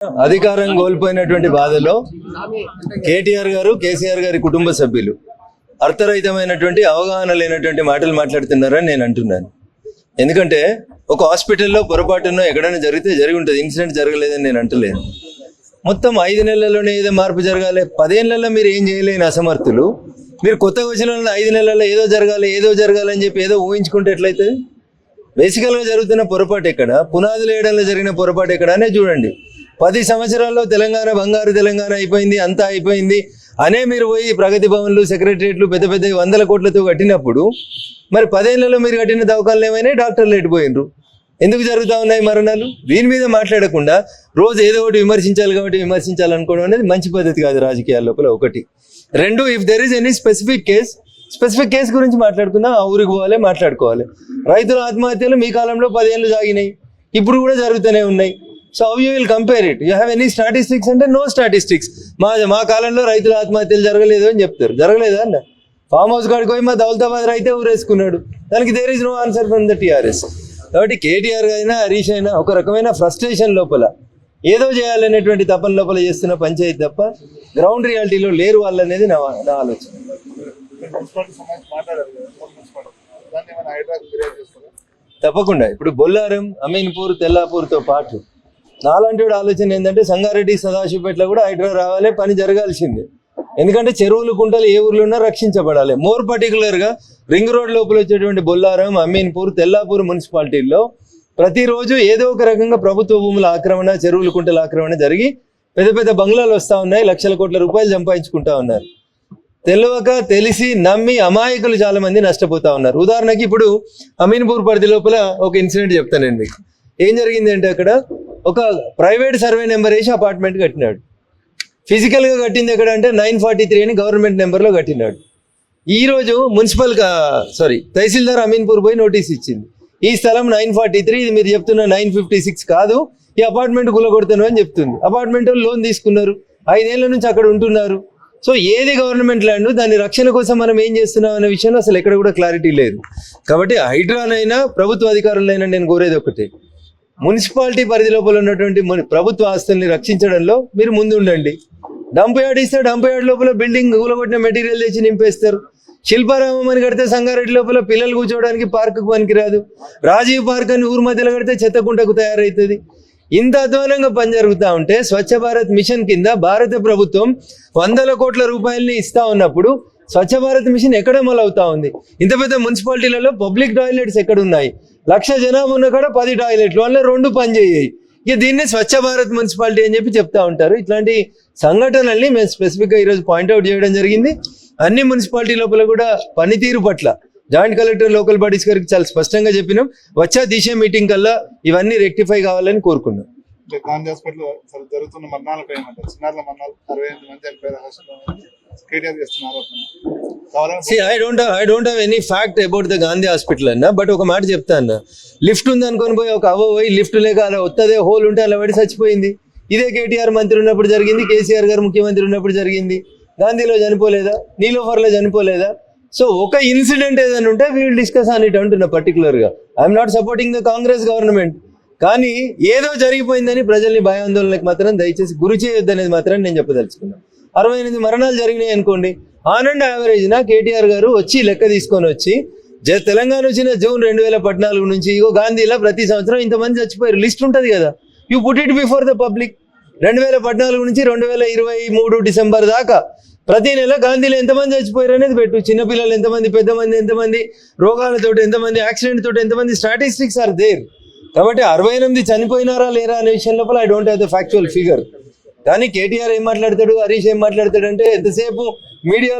అధికారం కోల్పోయినటువంటి బాధలో కేటీఆర్ గారు కేసీఆర్ గారి కుటుంబ సభ్యులు అర్థరహితమైనటువంటి అవగాహన లేనటువంటి మాటలు మాట్లాడుతున్నారని నేను అంటున్నాను. ఎందుకంటే ఒక హాస్పిటల్లో పొరపాటునో ఎక్కడైనా జరిగితే జరిగి ఉంటుంది, ఇన్సిడెంట్ జరగలేదని నేను అంటలేను. మొత్తం 5 నెలల్లోనే ఏదో మార్పు జరగాలి, 10 ఏళ్లలో మీరు ఏం చేయలేని అసమర్థులు మీరు కొత్తగా వచ్చిన 5 నెలల్లో ఏదో జరగాలి అని చెప్పి ఏదో ఊహించుకుంటే ఎట్లయితుంది? బేసికల్గా జరుగుతున్న పొరపాటు ఎక్కడ, పునాదులు వేయడంలో జరిగిన పొరపాటు ఎక్కడ అనే చూడండి. 10 సంవత్సరాల్లో తెలంగాణ బంగారు తెలంగాణ అయిపోయింది, అంతా అయిపోయింది అనే మీరు పోయి ప్రగతి భవన్లు, సెక్రటరియట్లు పెద్ద 100 కోట్లతో కట్టినప్పుడు మరి 10 ఏళ్లలో మీరు కట్టిన దవాఖానలు ఏమైనా డాక్టర్లు ఎట్టిపోయినరు? ఎందుకు జరుగుతూ ఉన్నాయి మరణాలు? దీని మీద మాట్లాడకుండా రోజు ఏదో ఒకటి విమర్శించాలి కాబట్టి విమర్శించాలనుకోవడం అనేది మంచి పద్ధతి కాదు రాజకీయాల లోపల. 1, 2, if there is any specific case గురించి మాట్లాడుకుందాం, ఆ ఊరికి పోవాలి, మాట్లాడుకోవాలి. రైతుల ఆత్మహత్యలు మీ కాలంలో 10 ఏళ్ళు సాగినాయి, ఇప్పుడు కూడా జరుగుతూనే ఉన్నాయి. So how you will compare it? You have any statistics అంటే నో స్టాటిస్టిక్స్. మా కాలంలో రైతుల ఆత్మహత్యలు జరగలేదు అని చెప్తారు. జరగలేదా అన్న? ఫామ్ హౌస్ కాడికి పోయి మా దౌలతాబాద్ రైతే ఊరేసుకున్నాడు. దానికి there is no answer from the TRS. కాబట్టి కేటీఆర్ అయినా హరీష్ అయినా ఒక రకమైన ఫ్రస్ట్రేషన్ లోపల ఏదో చేయాలనేటువంటి తపన లోపల చేస్తున్న పంచాయతీ తప్ప గ్రౌండ్ రియాలిటీలో లేరు వాళ్ళు అనేది నా ఆలోచన. తప్పకుండా ఇప్పుడు బొల్లారం, అమీన్పూర్, తెల్లాపూర్తో పాటు నాలాంటి ఆలోచన ఏంటంటే సంగారెడ్డి, సదాశివపేటలో కూడా హైడ్రా రావాలి, పని జరగాల్సిందే. ఎందుకంటే చెరువులు, కుంటలు ఏ ఊర్లో ఉన్నా రక్షించబడాలి. మోర్ పర్టికులర్గా రింగ్ రోడ్ లోపల వచ్చేటువంటి బొల్లారం, అమీన్పూర్, తెల్లాపూర్ మున్సిపాలిటీల్లో ప్రతిరోజు ఏదో ఒక రకంగా ప్రభుత్వ భూముల ఆక్రమణ, చెరువులు, కుంటల ఆక్రమణ జరిగి పెద్ద బంగ్లాలు వస్తూ ఉన్నాయి, లక్షల కోట్ల రూపాయలు సంపాదించుకుంటా ఉన్నారు. తెలియక తెలిసి నమ్మి అమాయకులు చాలా మంది నష్టపోతా ఉన్నారు. ఉదాహరణకి ఇప్పుడు అమీన్పూర్ పరిధి లోపల ఒక ఇన్సిడెంట్ చెప్తాను నేను మీకు. ఏం జరిగింది అంటే అక్కడ ఒక ప్రైవేట్ సర్వే నెంబర్ వేసి అపార్ట్మెంట్ కట్టినాడు. ఫిజికల్గా కట్టింది ఎక్కడ అంటే 943 అని గవర్నమెంట్ నెంబర్లో కట్టినాడు. ఈరోజు తహసీల్దార్ అమీన్పూర్ పోయి నోటీస్ ఇచ్చింది, ఈ స్థలం 943, ఇది మీరు చెప్తున్న 956 కాదు, ఈ అపార్ట్మెంట్ కూలగొడతాను అని చెప్తుంది. అపార్ట్మెంట్ లోన్ తీసుకున్నారు, 5 ఏళ్ల నుంచి అక్కడ ఉంటున్నారు. సో ఏది గవర్నమెంట్ ల్యాండ్, దాని రక్షణ కోసం మనం ఏం చేస్తున్నాం అనే విషయంలో అసలు ఎక్కడ కూడా క్లారిటీ లేదు. కాబట్టి హైడ్రానైనా ప్రభుత్వ అధికారులైనా నేను కోరేది ఒకటే, మున్సిపాలిటీ పరిధి లోపల ఉన్నటువంటి ప్రభుత్వ ఆస్తుల్ని రక్షించడంలో మీరు ముందు ఉండండి. డంప్ యార్డ్ ఇస్తే డంప్ యార్డ్ లోపల బిల్డింగ్ కూలగొట్టిన మెటీరియల్ తెచ్చి నింపేస్తారు. శిల్పారామం అని కడితే సంగారెడ్డి లోపల పిల్లలు కూర్చోవడానికి పార్కు పనికిరాదు. రాజీవ్ పార్క్ అని ఊరు మధ్యలో కడితే చెత్తకుంటకు తయారవుతుంది. ఇంత అధ్వానంగా పని జరుగుతూ ఉంటే స్వచ్ఛ భారత్ మిషన్ కింద భారత ప్రభుత్వం 100 కోట్ల రూపాయలని ఇస్తా ఉన్నప్పుడు స్వచ్ఛ భారత్ మిషన్ ఎక్కడ అమలవుతా ఉంది? ఇంత పెద్ద మున్సిపాలిటీలలో పబ్లిక్ టాయిలెట్స్ ఎక్కడ ఉన్నాయి? 1,00,000 జనాభా ఉన్న కాడ 10 టాయిలెట్లు, వల్ల 2 పని చేయాయి. ఇక దీన్ని స్వచ్ఛ భారత్ మున్సిపాలిటీ అని చెప్పి చెప్తా ఉంటారు. ఇట్లాంటి సంఘటనల్ని మేము స్పెసిఫిక్గా ఈరోజు పాయింట్అవుట్ చేయడం జరిగింది. అన్ని మున్సిపాలిటీ లోపల కూడా పనితీరు పట్ల జాయింట్ కలెక్టర్, లోకల్ బాడీస్ గారికి చాలా స్పష్టంగా చెప్పినాం. వచ్చే దిశ మీటింగ్ కల్లా ఇవన్నీ రెక్టిఫై కావాలని కోరుకున్నాం. గాంధీ హాస్పిటల్ జరుగుతున్న మరణాలపై చిన్నారుల మరణాలు 68 మంది I don't have any fact about the Gandhi hospital అన్న. బట్ ఒక మాట చెప్తా అన్న, లిఫ్ట్ ఉంది అనుకొని పోయి ఒక పోయి లిఫ్ట్ లేక అలా వస్తుంది, హోల్ ఉంటే అలా పడి చచ్చిపోయింది. ఇదే కేటీఆర్ మంత్రి ఉన్నప్పుడు జరిగింది, కేసీఆర్ గారు ముఖ్యమంత్రి ఉన్నప్పుడు జరిగింది. గాంధీలో చనిపోలేదా? నీలోఫర్లో చనిపోలేదా? సో ఒక ఇన్సిడెంట్ ఏదైనా ఉంటే we will discuss on it అంటున్నా. పర్టికులర్గా I'm not supporting the Congress government, కానీ ఏదో జరిగిపోయిందని ప్రజల్ని భయాందోళనకు మాత్రం దయచేసి గురి చేయొద్దనేది మాత్రం నేను చెప్పదలుచుకున్నాను. 68 మరణాలు జరిగినాయి అనుకోండి, ఆన్ అండ్ యావరేజ్న కేటీఆర్ గారు వచ్చి లెక్క తీసుకొని వచ్చి తెలంగాణ వచ్చిన జూన్ 2014 నుంచి ఇగో గాంధీలో ప్రతి సంవత్సరం ఇంతమంది చచ్చిపోయారు, లిస్ట్ ఉంటుంది కదా, you put it before the public. 2014 నుంచి 2023 డిసెంబర్ దాకా ప్రతి నెల గాంధీలో ఎంతమంది చచ్చిపోయారు అనేది పెట్టు. చిన్నపిల్లలు ఎంతమంది, పెద్దమంది ఎంతమంది, రోగాలతో ఎంతమంది, యాక్సిడెంట్ తోటి ఎంతమంది, స్టాటిస్టిక్స్ ఆర్ దేర్. కాబట్టి 68 చనిపోయినారా లేరా అనే విషయం లోపల I don't have the factual figure. కానీ కేటీఆర్ ఏం మాట్లాడతాడు, హరీష్ ఏం మాట్లాడతాడు అంటే ఎంతసేపు మీడియా